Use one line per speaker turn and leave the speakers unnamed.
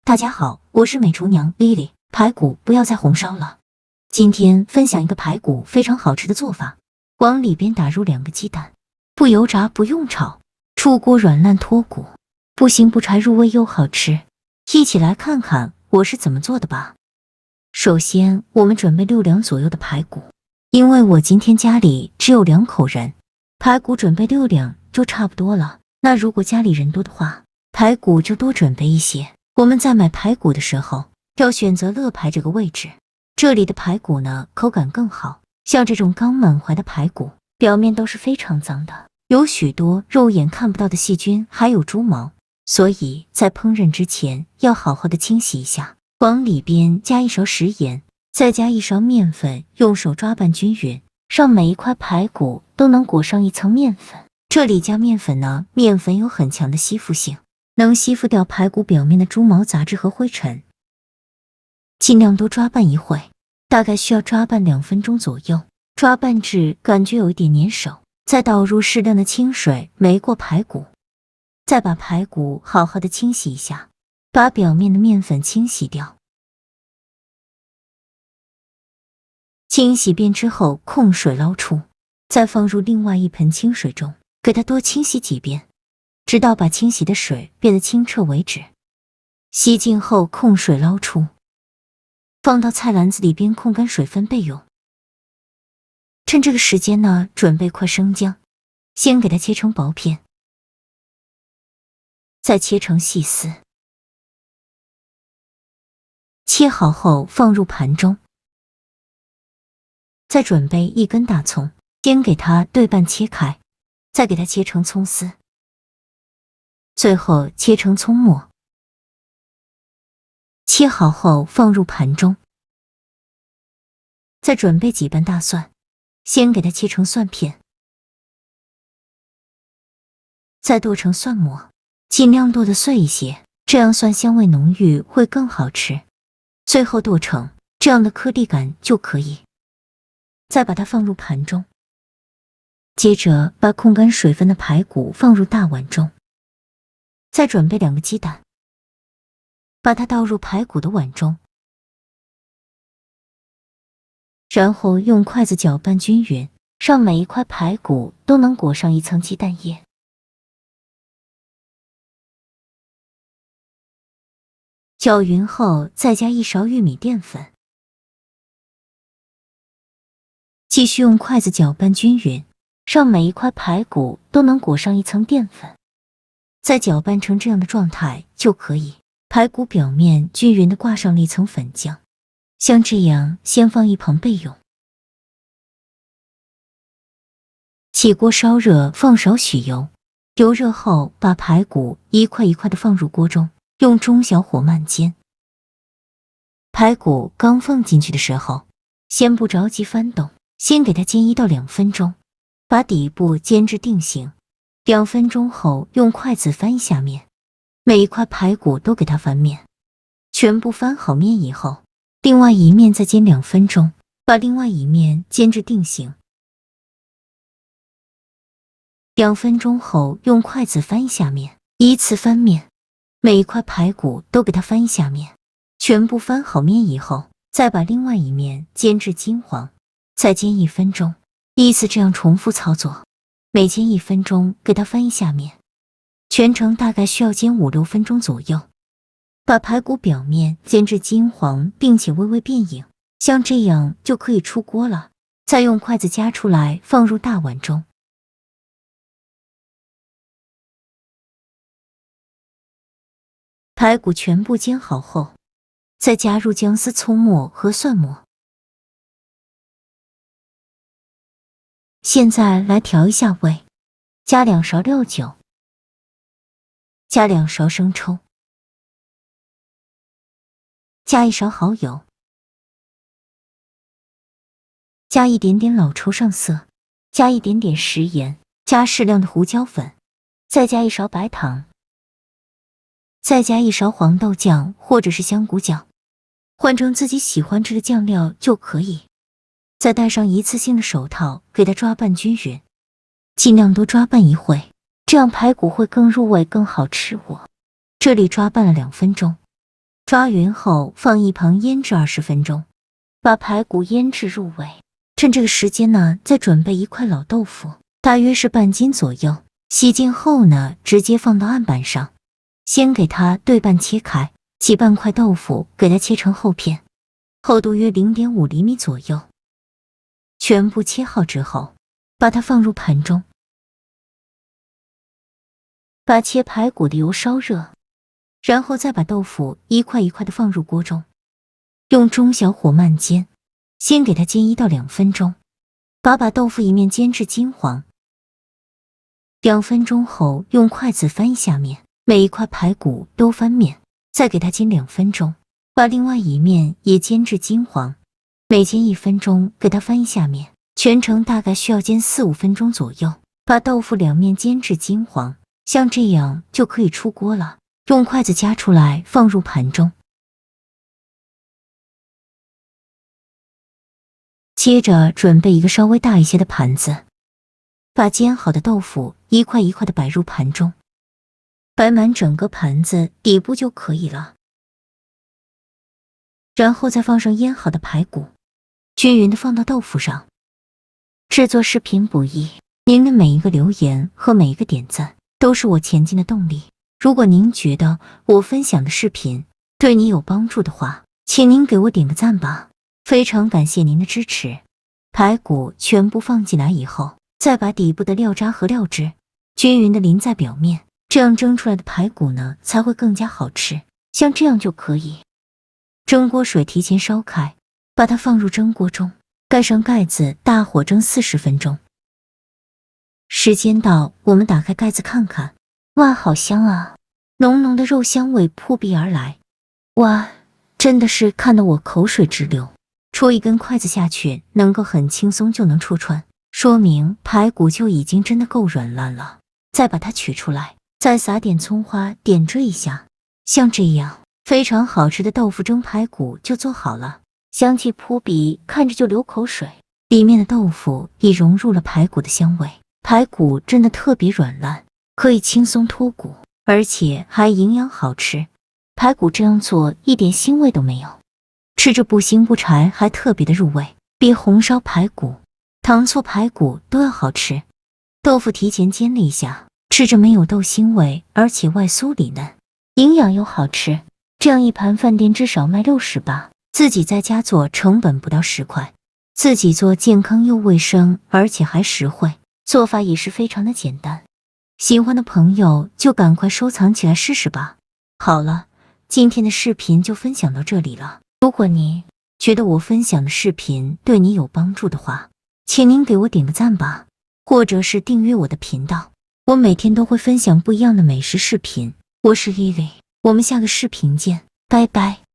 大家好，我是美厨娘 Lily。排骨不要再红烧了。今天分享一个排骨非常好吃的做法，往里边打入2个鸡蛋，不油炸不用炒，出锅软烂脱骨，不腥不柴入味又好吃。一起来看看我是怎么做的吧。首先我们准备6两左右的排骨，因为我今天家里只有2口人，排骨准备6两就差不多了。那如果家里人多的话，排骨就多准备一些。我们在买排骨的时候要选择乐排这个位置，这里的排骨呢口感更好。像这种刚满怀的排骨，表面都是非常脏的，有许多肉眼看不到的细菌，还有猪毛，所以在烹饪之前要好好的清洗一下。往里边加1勺食盐，再加1勺面粉，用手抓拌均匀，让每一块排骨都能裹上一层面粉。这里加面粉呢，面粉有很强的吸附性，能吸附掉排骨表面的猪毛杂质和灰尘。尽量多抓拌一会，大概需要抓拌2分钟左右，抓拌至感觉有一点粘手，再倒入适量的清水煨过排骨，再把排骨好好的清洗一下，把表面的面粉清洗掉。清洗遍之后控水捞出，再放入另外一盆清水中，给它多清洗几遍，直到把清洗的水变得清澈为止。洗净后控水捞出，放到菜篮子里边控干水分备用。趁这个时间呢，准备块生姜，先给它切成薄片，再切成细丝。切好后放入盘中，再准备1根大葱，先给它对半切开，再给它切成葱丝，最后切成葱末。切好后放入盘中，再准备几瓣大蒜，先给它切成蒜片，再剁成蒜末，尽量剁得碎一些，这样蒜香味浓郁，会更好吃。最后剁成这样的颗粒感就可以。再把它放入盘中，接着把控干水分的排骨放入大碗中，再准备2个鸡蛋，把它倒入排骨的碗中，然后用筷子搅拌均匀，让每一块排骨都能裹上一层鸡蛋液。搅匀后再加1勺玉米淀粉，继续用筷子搅拌均匀，让每一块排骨都能裹上一层淀粉。再搅拌成这样的状态就可以，排骨表面均匀地挂上了一层粉浆，像这样先放一旁备用。起锅烧热，放少许油，油热后把排骨一块一块地放入锅中，用中小火慢煎。排骨刚放进去的时候，先不着急翻动，先给它煎1到2分钟，把底部煎至定型。2分钟后用筷子翻一下面，每一块排骨都给它翻面。全部翻好面以后，另外一面再煎2分钟，把另外一面煎至定型。2分钟后用筷子翻一下面，依次翻面，每一块排骨都给它翻一下面。全部翻好面以后，再把另外一面煎至金黄，再煎1分钟，依次这样重复操作，每煎1分钟给它翻一下面，全程大概需要煎5、6分钟左右。把排骨表面煎至金黄，并且微微变影，像这样就可以出锅了。再用筷子夹出来，放入大碗中。排骨全部煎好后，再加入姜丝、葱末和蒜末。现在来调一下味，加2勺料酒，加2勺生抽，加1勺蚝油，加一点点老抽上色，加一点点食盐，加适量的胡椒粉，再加1勺白糖，再加1勺黄豆酱或者是香菇酱，换成自己喜欢吃的酱料就可以。再戴上一次性的手套，给它抓拌均匀，尽量多抓拌一会，这样排骨会更入味更好吃。我这里抓拌了2分钟，抓匀后放一旁腌制20分钟，把排骨腌制入味。趁这个时间呢，再准备一块老豆腐，大约是半斤左右。洗净后呢，直接放到案板上，先给它对半切开，起半块豆腐给它切成厚片，厚度约0.5厘米左右。全部切好之后，把它放入盘中，把切排骨的油烧热，然后再把豆腐一块一块的放入锅中，用中小火慢煎，先给它煎1到2分钟，把豆腐一面煎至金黄。2分钟后，用筷子翻一下面，每一块排骨都翻面，再给它煎2分钟，把另外一面也煎至金黄，每煎1分钟，给它翻一下面，全程大概需要煎4、5分钟左右，把豆腐两面煎至金黄，像这样就可以出锅了。用筷子夹出来，放入盘中。接着准备一个稍微大一些的盘子，把煎好的豆腐一块一块的摆入盘中，摆满整个盘子底部就可以了。然后再放上腌好的排骨，均匀的放到豆腐上。制作视频不易，您的每一个留言和每一个点赞都是我前进的动力。如果您觉得我分享的视频对你有帮助的话，请您给我点个赞吧，非常感谢您的支持。排骨全部放进来以后，再把底部的料渣和料汁均匀的淋在表面，这样蒸出来的排骨呢才会更加好吃。像这样就可以。蒸锅水提前烧开，把它放入蒸锅中，盖上盖子，大火蒸40分钟。时间到，我们打开盖子看看，哇，好香啊！浓浓的肉香味扑鼻而来，哇，真的是看得我口水直流。戳一根筷子下去，能够很轻松就能戳穿，说明排骨就已经真的够软烂了。再把它取出来，再撒点葱花点缀一下，像这样非常好吃的豆腐蒸排骨就做好了，香气扑鼻，看着就流口水。里面的豆腐已融入了排骨的香味，排骨真的特别软烂，可以轻松脱骨，而且还营养好吃。排骨这样做一点腥味都没有，吃着不腥不柴，还特别的入味，比红烧排骨、糖醋排骨都要好吃。豆腐提前煎了一下，吃着没有豆腥味，而且外酥里嫩，营养又好吃。这样一盘饭店至少卖60吧，自己在家做成本不到10块，自己做健康又卫生，而且还实惠，做法也是非常的简单。喜欢的朋友就赶快收藏起来试试吧。好了，今天的视频就分享到这里了。如果你觉得我分享的视频对你有帮助的话，请您给我点个赞吧，或者是订阅我的频道。我每天都会分享不一样的美食视频。我是 Lily，我们下个视频见，拜拜。